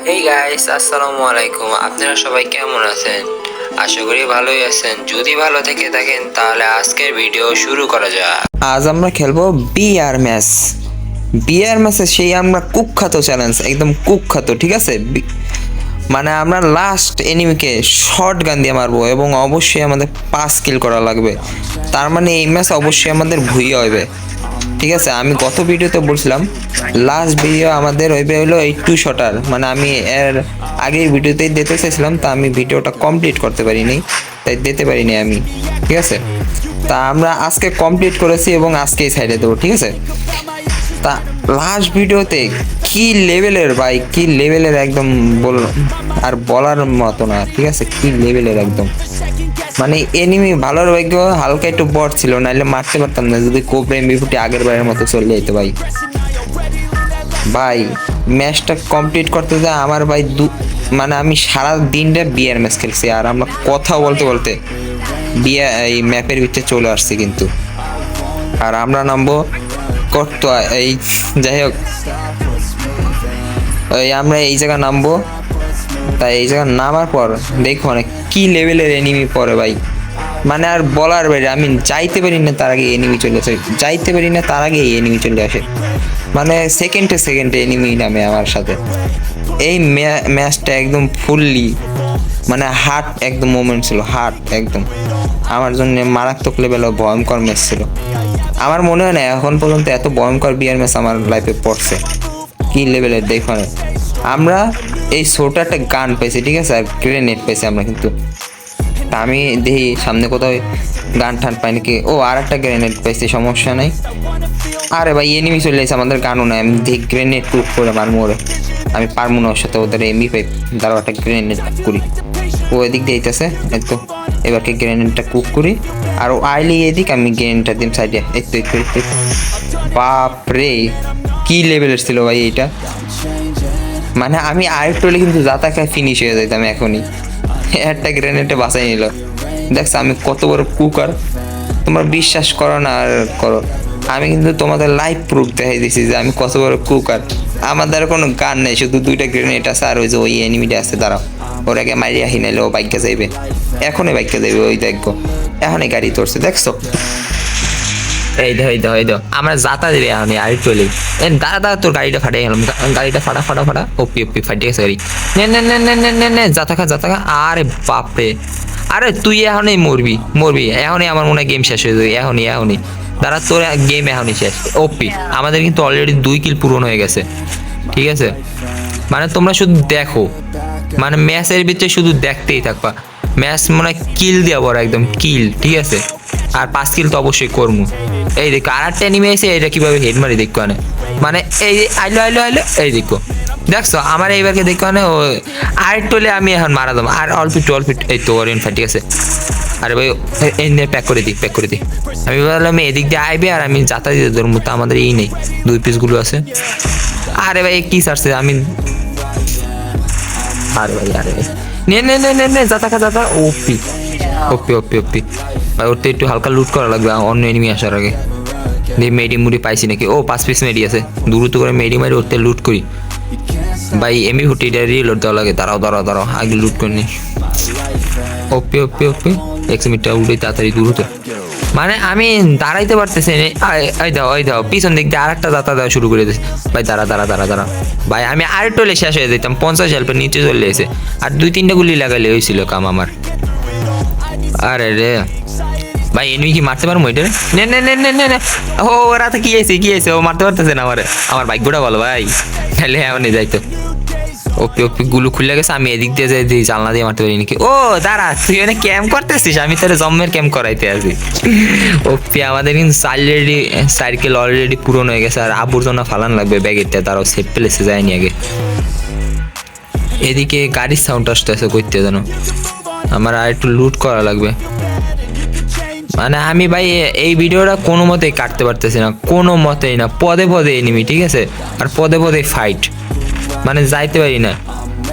Hey guys, আসসালামু আলাইকুম। আপনারা সবাই কেমন আছেন? আশা করি ভালোই আছেন। যদি ভালো থেকে থাকেন তাহলে আজকের ভিডিও শুরু করা যাক। আজ আমরা খেলবো বিআর ম্যাচ। বিআর ম্যাচে সেই আমরা কুখ্যাত চ্যালেঞ্জ, একদম কুখ্যাত, ঠিক আছে? মানে আমরা লাস্ট এনিমিকে শর্ট গান দিয়ে মারবো এবং অবশ্যই আমাদের 5 কিল করা লাগবে। তার মানে এই ম্যাচ অবশ্যই আমাদের ভুইয়া হবে, ঠিক আছে? আমি গত ভিডিওতে বলছিলাম লাস্ট ভিডিও আমাদের হইবে হলো এই 2 শটার, মানে আমি এর আগের ভিডিওতেই দিতে চাইছিলাম, তা আমি ভিডিওটা কমপ্লিট করতে পারিনি, তাই দিতে পারিনি আমি, ঠিক আছে? তা আমরা আজকে কমপ্লিট করেছি এবং আজকেই সাইডে দেবো, ঠিক আছে? তা লাস্ট ভিডিওতে কি লেভেলের ভাই, কি লেভেলের একদম আর বলার মতো না, ঠিক আছে? কি লেভেলের একদম, মানে এনিমি ভালোর ভাগ্য হালকা একটু বট ছিল, নাইলে মারতে পারতাম না যদি কোবরা এমবি40 আগের বারের মতো চলে যেত ভাই। ভাই ম্যাচটা কমপ্লিট করতে যায় আমার ভাই মানে আমি সারা দিনটা বিয়ার ম্যাচ খেলছি, আর আমরা কথা বলতে বলতে বিয়া এই ম্যাপের ভিতরে চলে আসছি কিন্তু। আর আমরা নামবো করতো এই, যাই হোক ওই আমরা এই জায়গা নামবো। তাই এই জায়গা নামার পর দেখো অনেক কি লেভেলের এনিমি পড়ে ভাই, মানে আর বলার বাইরে। আমি যাইতে পারি না তার আগে এনিমি চলে আসে, যাইতে পারি না তার আগে এনিমি চলে আসে, মানে সেকেন্ডে সেকেন্ডে এনিমি নামে আমার সাথে। এই ম্যাচটা একদম ফুললি মানে হার্ট একদম মোমেন্ট ছিল, হার্ট একদম আমার জন্য মারাত্মক লেভেল ভয়ঙ্কর ম্যাচ ছিল। আমার মনে হয় না এখন পর্যন্ত এত ভয়ঙ্কর বিয়ার ম্যাচ আমার লাইফে পড়ছে। কি লেভেলের দেখো, আমরা এই ছোট একটা গান পাইছি, ঠিক আছে? আর গ্রেনেড পাইছি আমরা কিন্তু। তা আমি দেখি সামনে কোথাও গান ঠান পাই নাকি। ও আর একটা গ্রেনেড পাইছি, সমস্যা নাই। আরে ভাই এনিমি চলে এসেছে, আমাদের গানও নাই। আমি দেখি গ্রেনেড কুক করে মারমু ওরে, আমি পারবো না ওর সাথে, ওদের এমবি পাই দাঁড়াও একটা গ্রেনেড করি। ও এদিক দিয়ে আইতেছে, এই তো এবারকে গ্রেনেডটা কুক করি। আর ও আইলি এদিক, আমি গ্রেনেডটা দিম সাইডে। এই তো বাপরে কি লেভেলের ছিল ভাই এইটা, মানে আমি আরেকটু হলে কিন্তু যাতা খায় ফিনিশ হয়ে যাইতাম এখনই। একটা গ্রেনেডে বাঁচাই নিল। দেখছো আমি কত বড় কুকার, তোমরা বিশ্বাস করো না আর করো, আমি কিন্তু তোমাদের লাইভ প্রুফ দেখাই দিছি যে আমি কত বড় কুকার। আমাদের কোনো গান নেই, শুধু 2টা গ্রেনেড আছে আর ওই যে ওই এনিমিটা আছে, দাঁড়াও ওর আগে মারিয়া হি, নাইলে ও বাইকে যাইবে, এখনই বাইকে যাইবে। ওই দেখো এখনই গাড়ি তোরছে, দেখছো? এই দাও আমরা যাতা দিবে এখনই আর একটু হলেই। দাদা তোর গাড়িটা ফাটাই গেলাম, গাড়িটা ফাটা ফাটা ফাটা। ওপি ফাটিয়ে গেছে গাড়ি। নে যাতা খা। আরে বাপরে, আরে তুই এখনই মরবি এখনই। আমার মনে হয় গেম শেষ হয়ে যাবে এখনই। দাঁড়া তোর গেম এখনই শেষ। ওপি আমাদের কিন্তু অলরেডি 2 কিল পূরণ হয়ে গেছে, ঠিক আছে? মানে তোমরা শুধু দেখো, মানে ম্যাচের ভিতরে শুধু দেখতেই থাকবা। ম্যাচ মনে হয় কিল দিয়া বড়, একদম কিল, ঠিক আছে? আর 5 কিল তো অবশ্যই করবো। এই দেখো আর একটা এনিমি এসে এটা কিভাবে হেড মারি দেখো, মানে এই আইলো। এই দেখছো আমার এইবারকে দেখো ও আর টলে আমি এখন মারা দেবো। আর অল্প একটু এই তো ওরিয়ন ফাইট, ঠিক আছে? আরে ভাই এই প্যাক করে দিই। আমি বললাম এদিক দিয়ে আইবে আর আমি যাতা দিয়ে ধরবো, তো আমাদের এই নেই 2 পিসগুলো আছে। আরে ভাই কি সারছে আমি, আরে ভাই নে যাতা ওপি ভাই। ওর তো একটু হালকা লুট করা লাগবে অন্য এনিমি আসার আগে। মেডি মুড়ি পাইছি নাকি? ও 5 পিস মেডি আছে, দ্রুত করে মেডি মারি ওর লুট করি ভাই। এমবি40 রিলোড দেওয়া লাগে, দাঁড়াও আগে লুট করে নি। ওপি 1 মিনিটটা উঠে তাড়াতাড়ি দ্রুত, মানে আমি দাঁড়াইতে পারতেছি। এই দাও পিছন দিক দিয়ে আরেকটা যাতা দেওয়া শুরু করে দিয়েছে ভাই। দাঁড়া ভাই, আমি আরেকটু হলে শেষ হয়ে যেতাম। 50 হেল্পের নিচে চলে এসে আর 2-3টা গুলি লাগাইলে হয়েছিল কাম আমার। আরে রে ভাই এনিমি কি মারতে পারবো এটা? নে ও ওরা তো কি আছে ও মারতে পারতেছে না আমারে। আমার ভাগ্যটা বলো ভাই, তাহলে এমনই যাইতো। ওপি গুলো খুলে গেছে, আমি এদিক দিয়ে যাই জানলা দিয়ে মারতে পারি নাকি? ও দাঁড়া তুই এখানে ক্যাম্প করতেছিস, আমি তাহলে জম্মের ক্যাম্প করাইতে আছি। ওপি আমাদের কিন্তু সার্কেল অলরেডি পূরণ হয়ে গেছে, আর আবর্জনা ফালান লাগবে ব্যাগেরটা, তারাও সেফ প্লেসে যায়নি আগে। এদিকে গাড়ির সাউন্ড আসতেছে করতে জানো, আমার আর একটু লুট করা লাগবে। মানে আমি ভাই এই ভিডিওটা কোনো মতেই কাটতে পারতেছি না, কোনো মতেই না। পদে এনিমি, ঠিক আছে? আর পদে ফাইট, মানে যাইতে পারি না।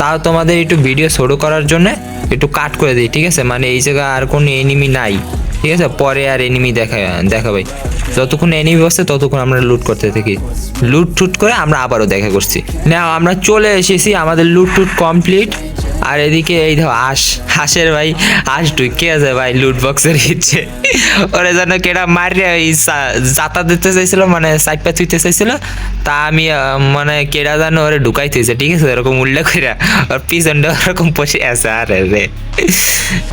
তাও তোমাদের একটু ভিডিও ছোট করার জন্য একটু কাট করে দিই, ঠিক আছে? মানে এই জায়গায় আর কোনো এনিমি নাই, ঠিক আছে? পরে আর এনিমি দেখা ভাই। যতক্ষণ এনিমি বসছে ততক্ষণ আমরা লুট করতে থাকি, লুট টুট করে আমরা আবারও দেখা করছি। না আমরা চলে এসেছি, আমাদের লুট টুট কমপ্লিট। আর এদিকে এই ধর হাঁসের ভাই হাঁস ঢুকে আছে ভাই লুট বক্সের ইচ্ছে, ওরা যেন কেটা মারিয়ে ওই জাতা দিতে চাইছিল, মানে সাইপা থুইতে চাইছিল, তা আমি মানে কেটা যেন ওরে ঢুকাই থইছে, ঠিক আছে, এরকম উল্লেখ করে ওর পিছনটা ওরকম বসে আছে। আরে রে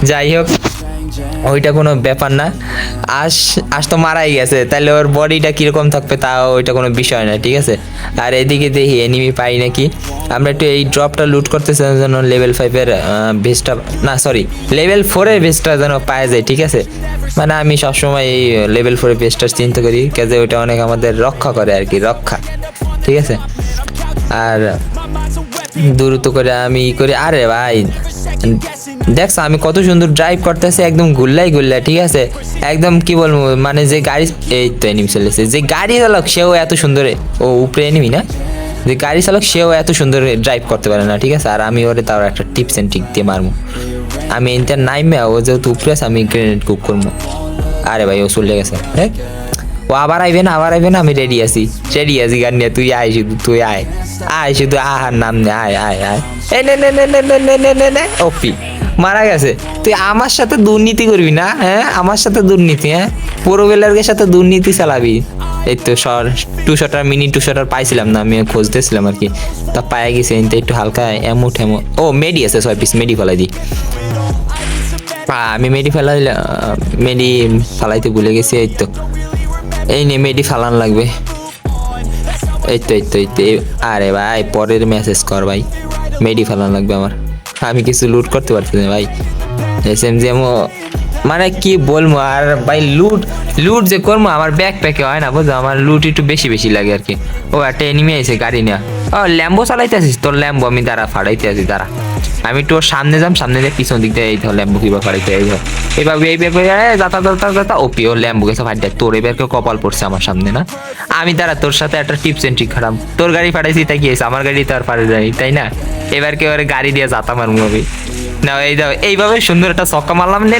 যাই হোক ওইটা কোনো ব্যাপার না, আজ তো মারাই গেছে, তাহলে ওর বডিটা কিরকম থাকবে তাও ওইটা কোনো বিষয় না, ঠিক আছে। আর এদিকে দেখি এনিমি পাই নাকি, আমরা একটু এই ড্রপটা লুট করতেছি যেন লেভেল 5-এর ভেস্টটা, না সরি লেভেল 4-এর ভেস্টটা যেন পাওয়া যায়, ঠিক আছে। মানে আমি সবসময় এই লেভেল 4-এর ভেস্টটা চিন্তা করি, কাজে ওইটা অনেক আমাদের রক্ষা করে আর কি, রক্ষা, ঠিক আছে। আর দ্রুত করে আমি ই করি, আরে ভাই দেখছো আমি কত সুন্দর ড্রাইভ করতেছি, একদম গুল্লাই, ঠিক আছে, একদম কি বলবো, মানে যে গাড়ি, এই তো এনিমি চলেছে, যে গাড়ি চালক সেও এত সুন্দর, ও উপরে এনিমি না, যে গাড়ি চালক সেও এত সুন্দর ড্রাইভ করতে পারে না, ঠিক আছে। আর আমি ওরে তার একটা টিপস এন্ড ট্রিক দিয়ে মারবো, আমি ইন্টার নাইমে ও যেহেতু উপরে আছে আমি গ্রেনেড কুক করবো। আরে ভাই ও চলে গেছে, হ্যাঁ ও আবার আইবে না, আমি রেডি আছি গান নিয়ে, তুই আয় শুধু, তুই আয় শুধু, আহার নাম নে, আয় এই নে ওপি মারা গেছে। তুই আমার সাথে দুর্নীতি করবি না, হ্যাঁ আমার সাথে দুর্নীতি, হ্যাঁ প্রোবেলারের সাথে দুর্নীতি চালাবি। এই তো 200 মিনি 200 পাইছিলাম না, আমি খুঁজতেছিলাম আর কি, তা পায়ে গেছে, একটু হালকা এমো ঠেমো, ও মেডি আছে 6 পিস, মেডি ফেলাই দিই। আমি মেডি ফালাইতে ভুলে গেছি, এই তো এই নে মেডি ফালান লাগবে, এই তো আরে ভাই পরের মেসেজ কর ভাই, মেডি ফালান লাগবে আমার, আমি কিছু লুট করতে পারছি না ভাই, এসএমজিএম মানে কি বলবো। আর ভাই লুট যে করবো আমার ব্যাকপ্যাকে হয় না, বুঝছো, আমার লুট একটু বেশি লাগে আর কি। ও একটা এনিমি আছে গাড়ি নিয়ে, ও ল্যাম্বো চালাইতে আসিস, তোর ল্যাম্বো আমি দাঁড়া ফাড়াইতে আসি, দাঁড়া আমি তোর সামনে সামনে দিয়ে পিছন দিক দিয়ে, এই ধর ল্যাম্বো কিবা ফাড়াইতে, এই ধর এইভাবে এই ব্যাগ যাতা ওপি ও ল্যাম্বো গেছে ফাইটটা, তোর এবারকে কপাল পড়ছে আমার সামনে না, আমি দাঁড়া তোর সাথে একটা টিপস এন্ড ট্রিক খারাপ, তোর গাড়ি ফাটাইছি তাই কি হয়েছে, আমার গাড়ি তো আর ফাড়ে যায় তাই না, এবার কে ওর গাড়ি দিয়ে যাতা মারবো আমি না, এই দাও এইভাবে সুন্দর একটা চক্কা মারলাম, নে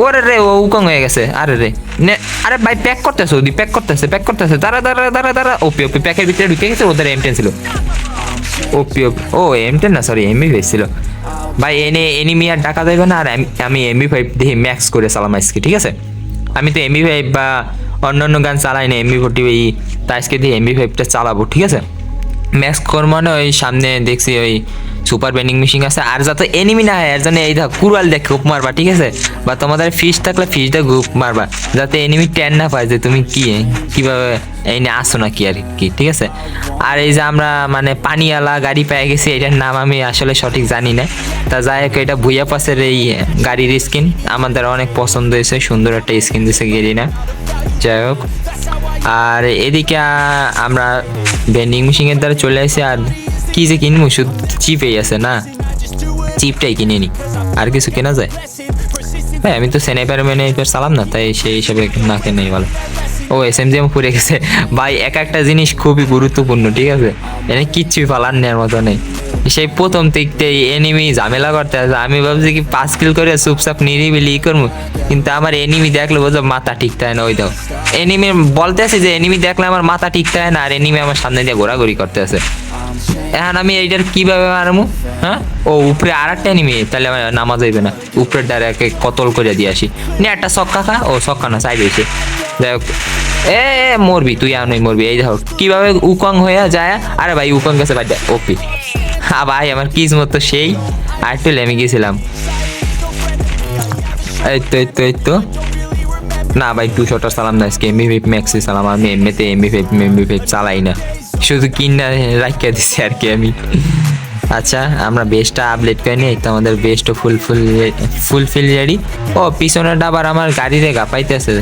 ওরে রে ও উকং হয়ে গেছে, আরে রে নে, আরে ভাই প্যাক করতেছে দাঁড়া ওপি প্যাকের ভিতরে ঢুকে গেছে, ওদের M10 ছিল, ওপি ও M10 না সরি এমবি ছিল ভাই, এনিমি আর ডাকা যাবে না। আর আমি MP5 দেখি ম্যাক্স করে চালাম আজকে, ঠিক আছে, আমি তো MP5 বা অন্যান্য গান চালাই না, MP40 তা আজকে দিয়ে MP5টা চালাবো, ঠিক আছে। ম্যাক্স কর মানে ওই সামনে দেখছি ওই সুপার বেন্ডিং মেশিন আছে, আর যাতে এনিমি না হয় এর জন্য এই ধর কুড়াল দিয়ে গুপ মারবা, ঠিক আছে, বা তোমাদের ফিশ থাকলে ফিশ দিয়ে গুপ মারবা, যাতে এনিমি ট্যান না পায় যে তুমি কিভাবে এই নিয়ে আসো না কি আর কি, ঠিক আছে। আর এই যে আমরা মানে পানিওয়ালা গাড়ি পেয়ে গেছি, এটার নাম আমি আসলে সঠিক জানি না, তা যাই হোক এটা ভুইয়া পাশের এই গাড়ির স্কিন আমাদের অনেক পছন্দ হয়েছে, সুন্দর একটা স্কিন দিয়েছে গেরি না, যাই হোক। আর এদিকে আমরা ভেন্ডিং মেশিনের দ্বারা চলে আসি, আর কি যে কিনবো শুধু চিপেই আছে না, চিপটাই কিনে নি, আর কিছু কেনা যায় হ্যাঁ, আমি তো স্নাইপার চালাম না, তাই সেই হিসাবে না কেনাই ভালো। ও SMGM পড়ে গেছে ভাই, একটা জিনিস খুবই গুরুত্বপূর্ণ, ঠিক আছে, এনে কিচ্ছুই ফালান নেওয়ার মতো নেই, সেই প্রথম দিকতেই এনিমি ঝামেলা করতে আছে, আমি ভাবছি কি 5 কিল করে চুপচাপ নিরিবিলি করবো, কিন্তু আমার এনিমি দেখলে বোঝো মাথা ঠিক থাকে না, ওই দাও এনিমি বলতে আছে যে এনিমি দেখলে আমার মাথা ঠিক থাকে না, আর এনিমি আমার সামনে দিয়ে ঘোরাঘুরি করতে আছে, এখন আমি এইটার কিভাবে মারবো, হ্যাঁ ও উপরে আর একটা এনিমি, তাহলে আমার নামা যাইবে না, উপরের ডাইরেক্ট কতল করে দিয়ে আসি, নে একটা ছক্কা খা, ও ছক্কা না সাইড হয়েছে, যাই হোক এ মরবি তুই, আর নই মরবি, এই দেখো কিভাবে উকং হয়ে যায়, আরে ভাই উকং গেছে ভাই, ওপি হ্যাঁ ভাই আমার কিসমত তো সেই, আর একটু লেমে গেছিলাম, এই তো না ভাই 200টা চালাম না আজকে, MP5 ম্যাক্সে চালাম, আমি এমনিতে MP5 চালাই না, শুধু কিনা রাখিয়া দিচ্ছি আর কি আমি। আচ্ছা আমরা বেস্টটা আপডেট করে নিই, তো আমাদের বেস্টও ফুলফিল রেডি। ও পিছনের ডাবার আমার গাড়িতে গাপাইতেছে,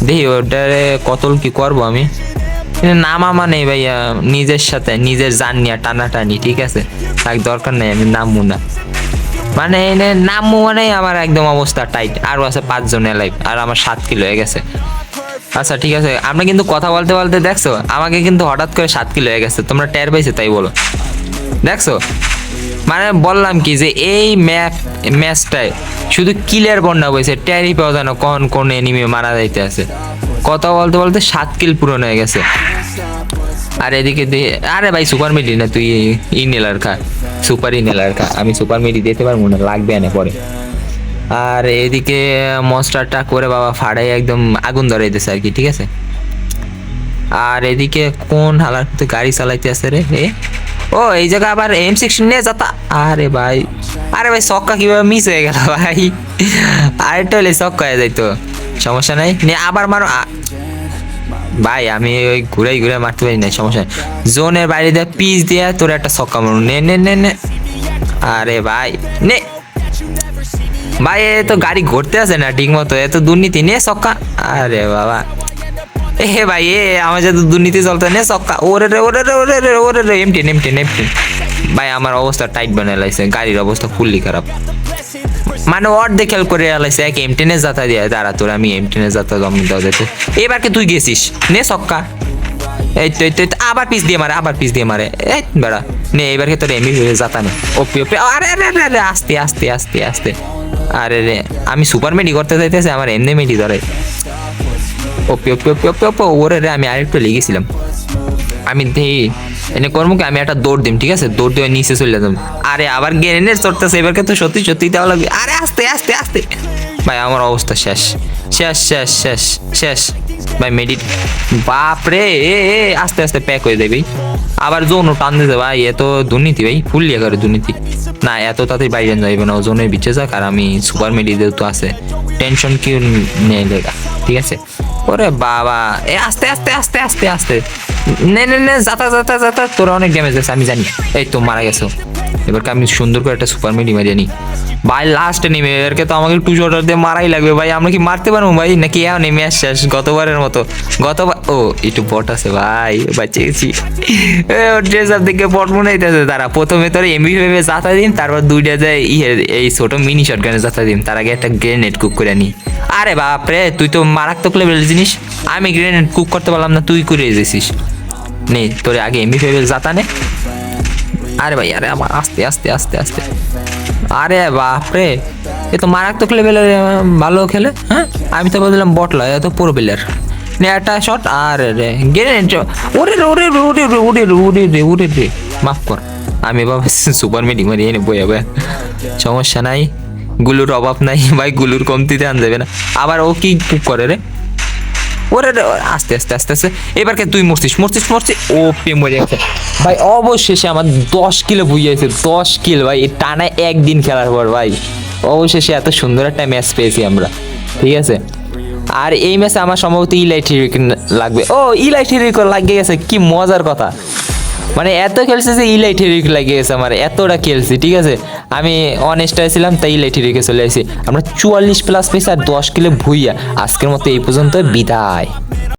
দেখি ওটারে কতল কি করবো আমি, নামা মানে ভাইয়া নিজের সাথে নিজের জান নিয়ে টানাটানি, ঠিক আছে, তাই দরকার নেই আমি নামবো না, মানে এনে নামবো মানে আমার একদম অবস্থা টাইট, আরও আছে 5 জন লাইভ, আর আমার 7 কিলো হয়ে গেছে। আচ্ছা ঠিক আছে, আমরা কিন্তু কথা বলতে বলতে দেখছো আমাকে কিন্তু হঠাৎ করে 7 কিলো হয়ে গেছে, তোমরা টের পাইছো তাই বলো, দেখছো মানে বললাম কি যে এই ম্যাচটায় শুধু কিলের বন্যা বইছে, টেরই পাওয়া যায় না কোন এনিমি মারা যাইতে আছে, কথা বলতে বলতে 7 কিল পূরণ হয়ে গেছে। আর এদিকে আরে ভাই সুপার মিডি না, তুই ইনহেলার খা, সুপার ইনহেলার খা। আমি সুপার মিডি দিতে পারবো না, লাগবে না পরে। আর এদিকে মনস্টারটা করে বাবা ফাড়াই একদম আগুন ধরাইতেছে আর কি, ঠিক আছে। আর এদিকে কোন হালার তো গাড়ি চালাইতে আছে রে এ, ও এই জায়গা আবার M16 নিয়ে যাতা। আরে ভাই ছক্কা কিভাবে মিস হয়ে গেল ভাই, আরেকটা হলে ছক্কা হয়ে যাইতো, সমস্যা নাই, নিয়ে আবার মারো। ভাই আমি ওই ঘুরাই ঘুরে মারতে পারি না, সমস্যা নাই। জোনের বাইরে দিয়ে পিচ দিয়ে তোর একটা ছক্কা মারু, নে নে নে নে। আরে ভাই নে ভাই, এ তো গাড়ি ঘুরতে আছে না ঠিক মতো, এত দুর্নীতি, নে ছক্কা। আরে বাবা এ ভাই আমার যাতে দুর্নীতি চলতে, নে ছক্কা। ওরে রে ওরে রে ওরে রে ওরে রে, এমটেন এমটেন এমটেন। ভাই আমার অবস্থা টাইট বানিয়ে লাইছে, গাড়ির অবস্থা ফুললি খারাপ, মানে অর্ধেক খেল করে লাইছে। এক M10 যাতা দিয়ে দাঁড়া তোর, আমি M10 যাতা জম দেওয়া যেতে। এবার কি তুই গেছিস, নে ছক্কা। এই তো আবার পিস দিয়ে মারে, আবার পিস দিয়ে মারে, এই বেড়া নে। এবার কি তোর এমনি যাতা নে, ওপি ওপি। আরে আরে আরে আস্তে আস্তে আস্তে আস্তে। আরে রে আমি সুপার মেডি করতে চাইতেছি, আমার এমনি মেডি ধরে। ওপি ওপি ওপি ওপি ওপি। ওরে রে আমি আরেকটু লেগেছিলাম। আমি এনে করবো কি, আমি একটা দৌড় দিম, ঠিক আছে, দৌড় দিয়ে নিচে চলে যেতাম। আরে আবার গ্রেনেড চড়তেছে, এবারকে তো সত্যি সত্যি দেওয়া লাগবে। আরে আস্তে আস্তে আস্তে। ভাই আমার অবস্থা শেষ শেষ শেষ শেষ শেষ ভাই, মেডিট। বাপরে আস্তে আস্তে প্যাক হয়ে যাবে। আবার জোনও টান দিতে ভাই, এত দুর্নীতি ভাই, ফুল ইয়ে করে দুর্নীতি। না এত তাড়াতাড়ি বাইরে যাইবে না, ও জোনের বিচে যাক। আর আমি সুপার মেডিতে তো আছে, টেনশন কি নেই লেগা, ঠিক আছে। ওরে বাবা আস্তে আস্তে আস্তে আস্তে আস্তে। নে নে নে যাতা যাতা যাতা, তোরা অনেক ড্যামেজ আছে আমি জানি। এই তো মারা গেছো, এবারকে আমি সুন্দর করে একটা সুপার মেডি মারিয়ে নি ভাই। লাস্টে নেমে এবারকে তো আমাকে 2 শটার দিয়ে মারাই লাগবে ভাই। আমরা কি মারতে পারবো ভাই, নাকি নেমে শেষ গতবারের মতো? গতবার ও একটু বট আছে ভাই, বাঁচিয়েছি। ও ড্রেস আপ দেখে বট মনে হইতেছে। তারা প্রথমে তোর MP5 যাতা দিন, তারপর 2টা যায় এই ছোট মিনি শটগানে যাতা দিন, তার আগে একটা গ্রেনেড কুক করে নি। আরে বাপরে তুই তো মারাত্মক লেভেলের জিনিস, আমি গ্রেনেড কুক করতে পারলাম না, তুই করে এসেছিস। নে তোরে আগে MP5 যাতা নে। আরে ভাই আরে আমার আস্তে আস্তে আস্তে আস্তে। আরে বাপরে এ তো মারাত্মক লেভেলের ভালো খেলে। হ্যাঁ আমি তো বললাম বটলা, এত পুরো প্লেয়ার। নে একটা শট। আরে রে গ্রেনেড। ওরে রে ওরে রে ওরে রে ওরে রে ওরে রে ওরে রে, মাফ কর। আমি বাবা সুপার মেডি মারি এনে বইয়া বইয়া, সমস্যা নাই, গুলুর অভাব নাই ভাই, গুলুর কমতিতে আন যাবে না। আবার ও কি করে রে, ওরে আস্তে আস্তে আস্তে আস্তে। এবারকে তুই মরছিস মরছিস মরছিস, ও পে মরে গেছে ভাই। অবশেষে আমার 10 কিলো বুঝিয়েছে, 10 কিল ভাই, টানা একদিন খেলার পর ভাই অবশেষে এত সুন্দর একটা ম্যাচ পেয়েছি আমরা, ঠিক আছে। আর এই ম্যাচে আমার সম্ভবত ইলাইট্রিক লাগবে। ও ইলাইট্রিক লাগিয়ে গেছে, কি মজার কথা। মানে এত খেলছে যে ইলাইট্রিক লাগিয়ে গেছে আমার, এতটা খেলছি, ঠিক আছে। আমি অনেস্টায় ছিলাম তাই ইলাইট্রিকে চলে আসি। আমরা 44+ পেয়েছি আর 10 কিলো ভুইয়া। আজকের মতো এই পর্যন্ত, বিদায়।